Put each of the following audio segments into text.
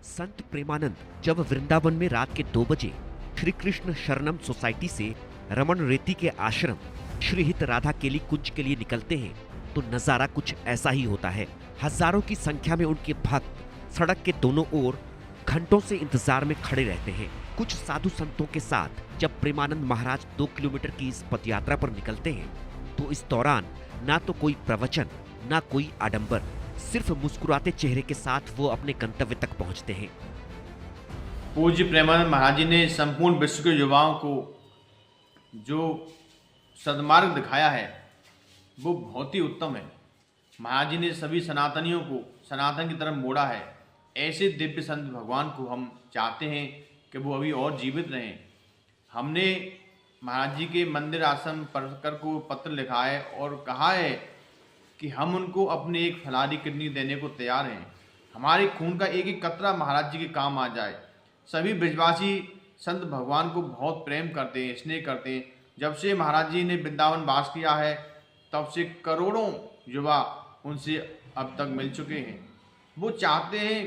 संत प्रेमानंद जब वृंदावन में रात के 2 बजे श्री कृष्ण शरणम सोसाइटी से रमन रेती के आश्रम श्रीहित राधा केली कुंज के लिए निकलते हैं तो नजारा कुछ ऐसा ही होता है। हजारों की संख्या में उनके भक्त सड़क के दोनों ओर घंटों से इंतजार में खड़े रहते हैं। कुछ साधु संतों के साथ जब प्रेमानंद महाराज 2 किलोमीटर की इस पदयात्रा पर निकलते हैं तो इस दौरान ना तो कोई प्रवचन, ना कोई आडंबर, सिर्फ मुस्कुराते चेहरे के साथ वो अपने गंतव्य तक पहुंचते हैं। पूज्य प्रेमानंद महाराज जी ने संपूर्ण विश्व के युवाओं को जो सद्मार्ग दिखाया है वो बहुत ही उत्तम है। महाराज जी ने सभी सनातनियों को सनातन की तरफ मोड़ा है। ऐसे दिव्य संत भगवान को हम चाहते हैं कि वो अभी और जीवित रहें। हमने महाराज जी के मंदिर आश्रम परिकर को पत्र लिखा है और कहा है कि हम उनको अपने एक फलारी किडनी देने को तैयार हैं। हमारे खून का एक एक कतरा महाराज जी के काम आ जाए। सभी ब्रजवासी संत भगवान को बहुत प्रेम करते हैं, स्नेह करते हैं। जब से महाराज जी ने वृंदावन वास किया है तब से करोड़ों युवा उनसे अब तक मिल चुके हैं। वो चाहते हैं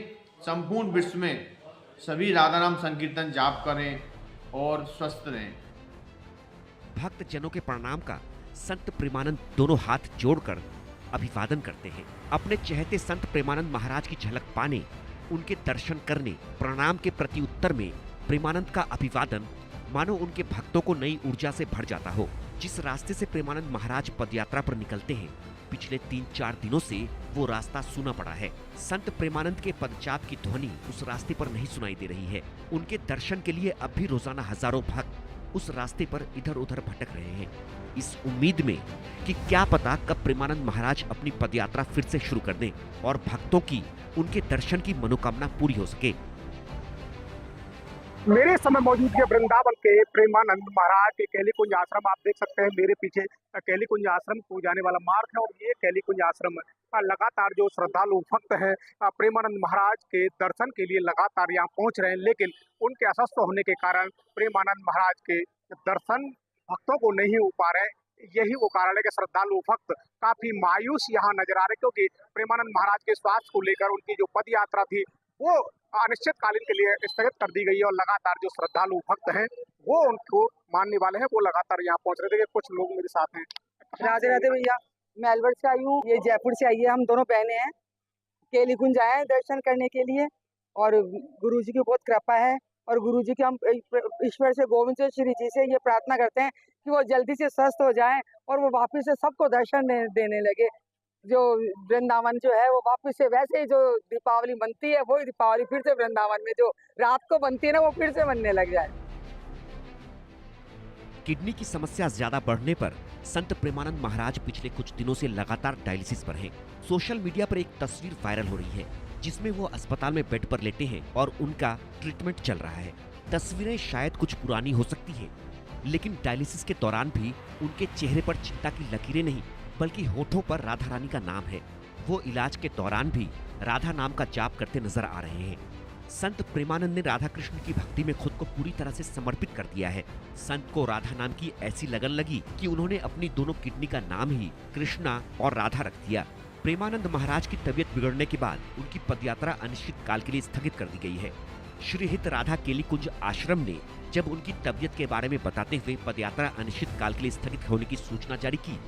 संपूर्ण विश्व में सभी राधा नाम संकीर्तन जाप करें और स्वस्थ रहें। भक्त जनों के प्रणाम का संत प्रेमानंद दोनों हाथ जोड़कर अभिवादन करते हैं। अपने चहेते संत प्रेमानंद महाराज की झलक पाने, उनके दर्शन करने, प्रणाम के प्रति उत्तर में प्रेमानंद का अभिवादन मानो उनके भक्तों को नई ऊर्जा से भर जाता हो। जिस रास्ते से प्रेमानंद महाराज पदयात्रा पर निकलते हैं, पिछले 3-4 दिनों से वो रास्ता सूना पड़ा है। संत प्रेमानंद के पदचाप की ध्वनि उस रास्ते पर नहीं सुनाई दे रही है। उनके दर्शन के लिए अब भी रोजाना हजारों भक्त उस रास्ते पर इधर उधर भटक रहे हैं, इस उम्मीद में कि क्या पता कब प्रेमानंद महाराज अपनी पदयात्रा फिर से शुरू कर दें और भक्तों की उनके दर्शन की मनोकामना पूरी हो सके। मेरे समय मौजूद है वृंदावन के प्रेमानंद महाराज के कैली कुंज आश्रम। आप देख सकते हैं मेरे पीछे कैली कुंज आश्रम को जाने वाला मार्ग है और ये कैली कुंज आश्रम लगातार जो श्रद्धालु भक्त हैं प्रेमानंद महाराज के दर्शन के लिए लगातार यहाँ पहुंच रहे हैं, लेकिन उनके अस्वस्थ होने के कारण प्रेमानंद महाराज के दर्शन भक्तों को नहीं हो पा रहे। यही वो कारण है कि श्रद्धालु भक्त काफी मायूस यहाँ नजर आ रहे, क्योंकि प्रेमानंद महाराज के स्वास्थ्य को लेकर उनकी जो पद यात्रा थी वो अनिश्चितकालीन के लिए स्थगित कर दी गई है और लगातार जो श्रद्धालु भक्त हैं वो उनको मानने वाले हैं, वो लगातार यहाँ पहुंच रहे थे। कुछ लोग मेरे साथ हैं। राधे राधे भैया, मैं अलवर से आई हूँ, ये जयपुर से आई है। हम दोनों बहनें हैं, केली कुंज आए हैं दर्शन करने के लिए और गुरुजी की बहुत कृपा है और गुरुजी की हम ईश्वर से, गोविंद से, श्री जी से ये प्रार्थना करते हैं कि वो जल्दी से स्वस्थ हो जाएं और वो वापस से सबको दर्शन देने लगे। जो वृंदावन जो है वो वापस से वैसे ही जो दीपावली बनती है वही दीपावली फिर से वृंदावन में जो रात को बनती है ना वो फिर से बनने लग जाए। किडनी की समस्या ज्यादा बढ़ने पर संत प्रेमानंद महाराज पिछले कुछ दिनों से लगातार डायलिसिस पर हैं। सोशल मीडिया पर एक तस्वीर वायरल हो रही है जिसमें वो अस्पताल में बेड पर लेटे हैं और उनका ट्रीटमेंट चल रहा है। तस्वीरें शायद कुछ पुरानी हो सकती हैं, लेकिन डायलिसिस के दौरान भी उनके चेहरे पर चिंता की लकीरें नहीं बल्कि होठों पर राधा रानी का नाम है। वो इलाज के दौरान भी राधा नाम का जाप करते नजर आ रहे हैं। संत प्रेमानंद ने राधा कृष्ण की भक्ति में खुद को पूरी तरह से समर्पित कर दिया है। संत को राधा नाम की ऐसी लगन लगी कि उन्होंने अपनी दोनों किडनी का नाम ही कृष्णा और राधा रख दिया। प्रेमानंद महाराज की तबीयत बिगड़ने के बाद उनकी पदयात्रा अनिश्चित काल के लिए स्थगित कर दी गई है। श्रीहित राधा केली कुंज आश्रम ने जब उनकी तबीयत के बारे में बताते हुए पदयात्रा अनिश्चित काल के लिए स्थगित होने की सूचना जारी की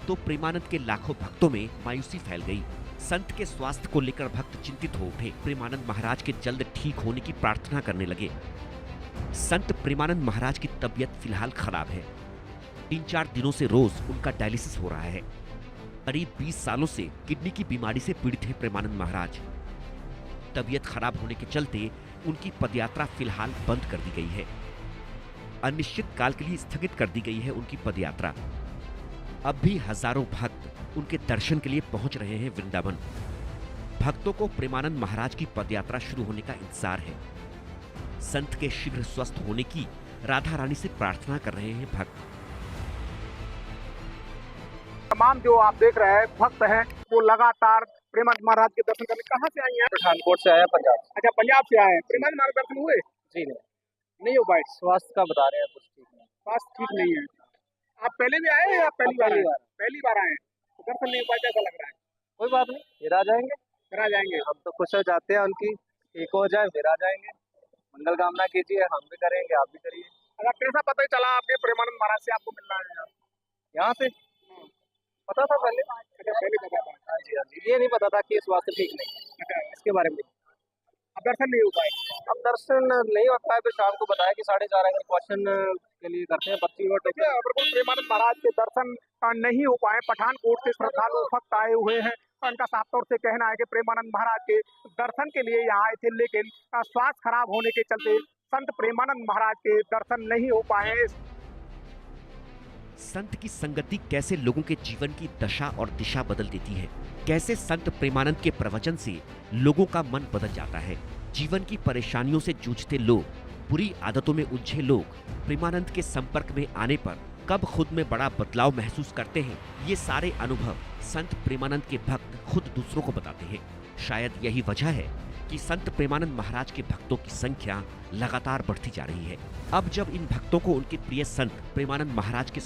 तो प्रेमानंद के लाखों भक्तों में मायूसी फैल गई। संत के स्वास्थ्य को लेकर भक्त चिंतित हो उठे। प्रेमानंद महाराज के जल्द ठीक होने की प्रार्थना करने लगे। संत प्रेमानंद महाराज की तबीयत फिलहाल खराब है। 3-4 दिनों से रोज उनका डायलिसिस हो रहा है। करीब 20 सालों से किडनी की बीमारी से पीड़ित है प्रेमानंद महाराज। तबीयत खराब होने के चलते उनकी पदयात्रा फिलहाल बंद कर दी गई है। अनिश्चित काल के लिए स्थगित कर दी गई है उनकी पदयात्रा। अब भी हजारों भक्त उनके दर्शन के लिए पहुंच रहे हैं वृंदावन। भक्तों को प्रेमानंद महाराज की पदयात्रा शुरू होने का इंतजार है। संत के शीघ्र स्वस्थ होने की राधा रानी से प्रार्थना कर रहे हैं भक्त। तमाम जो आप देख रहे हैं भक्त हैं वो लगातार प्रेमानंद महाराज के दर्शन करने कहाँ से आई हैं? पठानकोट से आया, पंजाब। अच्छा, पंजाब से आए हैं। प्रेमानंद महाराज दर्शन हुए? जी नहीं हो पाए। स्वास्थ्य का बता रहे हैं, कुछ ठीक नहीं। स्वास्थ्य ठीक नहीं है। आप पहले भी आए हैं या पहली बार आए? पहली बार आए हैं। तो दर्शन नहीं हो पाए, कैसा लग रहा है? कोई बात नहीं, फिर आ जाएंगे। फिर आ जाएंगे। हम तो खुश हो जाते हैं उनकी एक हो जाए फिर आ जाएंगे। मंगल कामना कीजिए, हम भी करेंगे, आप भी करिए। अच्छा, कैसा पता चला आपके प्रेमानंद महाराज से आपको मिलना है? यहाँ से पता था पहले। अच्छा, पहले पता था। हाँ जी, हाँ जी। ये नहीं पता था कि स्वास्थ्य ठीक नहीं है, अच्छा, इसके बारे में। अब दर्शन नहीं हो पाए। अब दर्शन नहीं हो पाए, फिर शाम को बताया कि 4:30 अगर क्वेश्चन के लिए करते हैं 25 और देखिए, बिल्कुल प्रेमानंद महाराज के दर्शन नहीं हो पाए। पठानकोट से श्रद्धालु भक्त आए हुए हैं। उनका साफ तौर से कहना है कि प्रेमानंद महाराज के दर्शन के लिए यहाँ आए थे, लेकिन स्वास्थ्य खराब होने के चलते संत प्रेमानंद महाराज के दर्शन नहीं हो पाए। संत की संगति कैसे लोगों के जीवन की दशा और दिशा बदल देती है, कैसे संत प्रेमानंद के प्रवचन से लोगों का मन बदल जाता है। जीवन की परेशानियों से जूझते लोग, बुरी आदतों में उलझे लोग प्रेमानंद के संपर्क में आने पर कब खुद में बड़ा बदलाव महसूस करते हैं, ये सारे अनुभव संत प्रेमानंद के भक्त खुद दूसरों को बताते हैं। शायद यही वजह है कि संत प्रेमानंद महाराज के भक्तों की संख्या लगातार बढ़ती जा रही है। अब जब इन भक्तों को उनके प्रिय संत प्रेमानंद महाराज के